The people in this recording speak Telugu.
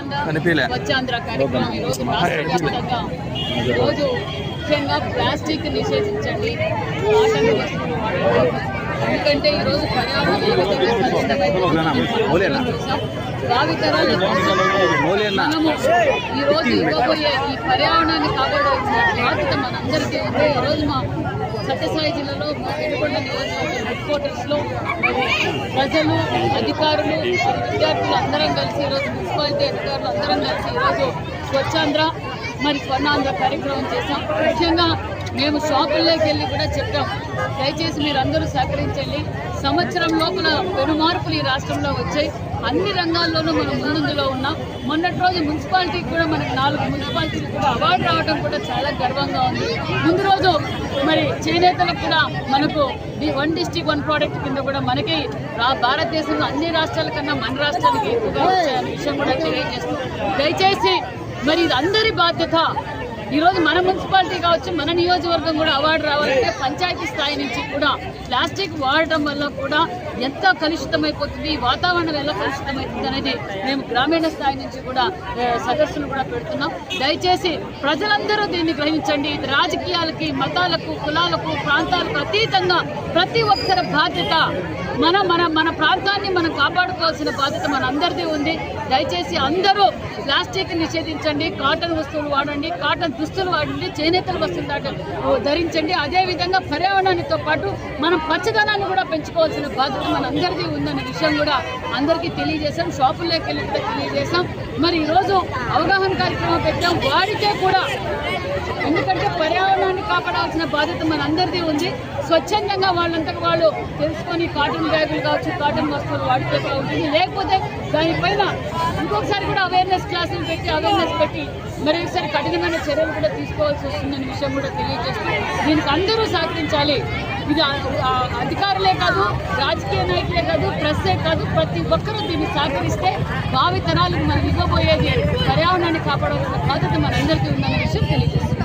స్వచ్ఛాంధ్ర కార్యక్రమం ఈరోజు రాష్ట్ర వ్యాప్తంగా ఈరోజు ముఖ్యంగా ప్లాస్టిక్ నిషేధించండి, కాటన్ వస్తువులు వాడండి. ఎందుకంటే ఈరోజు పర్యావరణం ఏ విధంగా భావితరాల మనము ఈరోజు ఇవ్వబోయే ఈ పర్యావరణాన్ని కాపాడాల్సిన బాధ్యత మనందరికీ ఉంది. ఈరోజు మా సత్యసాయి జిల్లాలో మా వెనుకొండ నియోజకవర్గం హెడ్ క్వార్టర్స్లో ప్రజలు, అధికారులు, విద్యార్థులు అందరం కలిసి ఈరోజు మున్సిపాలిటీ అధికారులు అందరం కలిసి ఈరోజు స్వచ్ఛాంధ్ర మరి స్వర్ణాంధ్ర కార్యక్రమం చేశాం. ముఖ్యంగా మేము షాపుల్లోకి వెళ్ళి కూడా చెప్పాం, దయచేసి మీరు అందరూ సహకరించండి. సంవత్సరం లోపల పెను మార్పులు ఈ రాష్ట్రంలో వచ్చాయి. అన్ని రంగాల్లోనూ మనం ముందులో ఉన్నాం. మొన్నటి రోజు మున్సిపాలిటీకి కూడా మనకు 4 మున్సిపాలిటీకి కూడా అవార్డు రావడం కూడా చాలా గర్వంగా ఉంది. ముందు రోజు మరి చేనేతలకు కూడా మనకు ది 1 డిస్ట్రిక్ట్ 1 ప్రోడక్ట్ కింద కూడా మనకి భారతదేశంలో అన్ని రాష్ట్రాల కన్నా మన రాష్ట్రానికి ఎక్కువగా వచ్చే విషయం కూడా తెలియజేస్తాం. దయచేసి మరి ఇది అందరి బాధ్యత. ఈరోజు మన మున్సిపాలిటీ కావచ్చు, మన నియోజకవర్గం కూడా అవార్డు రావాలంటే పంచాయతీ స్థాయి నుంచి కూడా ప్లాస్టిక్ వాడటం వల్ల కూడా ఎంత కలుషితమైపోతుంది, వాతావరణం ఎలా కలుషితమవుతుంది అనేది మేము గ్రామీణ స్థాయి నుంచి కూడా సదస్సులు కూడా పెడుతున్నాం. దయచేసి ప్రజలందరూ దీన్ని గ్రహించండి. ఇది రాజకీయాలకి, మతాలకు, కులాలకు, ప్రాంతాలకు అతీతంగా ప్రతి ఒక్కరి బాధ్యత. మన ప్రాంతాన్ని మనం కాపాడుకోవాల్సిన బాధ్యత మనందరిది ఉంది. దయచేసి అందరూ ప్లాస్టిక్ నిషేధించండి, కాటన్ వస్తువులు వాడండి, కాటన్ దుస్తులు వాడండి, చేనేతల వస్తువులు ధరించండి. అదేవిధంగా పర్యావరణానితో పాటు మనం పచ్చదనాన్ని కూడా పెంచుకోవాల్సిన బాధ్యత మనందరిది ఉందనే విషయం కూడా అందరికీ తెలియజేశాం. షాపుల్లోకి వెళ్ళి కూడా తెలియజేశాం. మరి ఈరోజు అవగాహన కార్యక్రమం పెట్టాం వాడితే కూడా, ఎందుకంటే పర్యావరణాన్ని కాపాడాల్సిన బాధ్యత మనందరిది ఉంది. స్వచ్ఛందంగా వాళ్ళంతకు వాళ్ళు తెలుసుకొని కాటన్ బ్యాగులు కావచ్చు, కాటన్ వస్తువులు వాడితే బాగుంటుంది. లేకపోతే దానిపైన ఇంకొకసారి కూడా అవేర్నెస్ క్లాసులు పెట్టి మరి ఒకసారి కఠినమైన చర్యలు కూడా తీసుకోవాల్సి వస్తుందనే విషయం కూడా తెలియజేస్తూ దీనికి అందరూ సహకరించాలి. ఇది అధికారులే కాదు, రాజకీయ నాయకులే కాదు, ప్రెస్సే కాదు, ప్రతి ఒక్కరూ దీన్ని సహకరిస్తే భావి తరాలకు మనం ఇవ్వబోయేది పర్యావరణాన్ని కాపాడాల్సిన బాధ్యత మనందరికీ ఉందనే విషయం తెలియజేస్తుంది.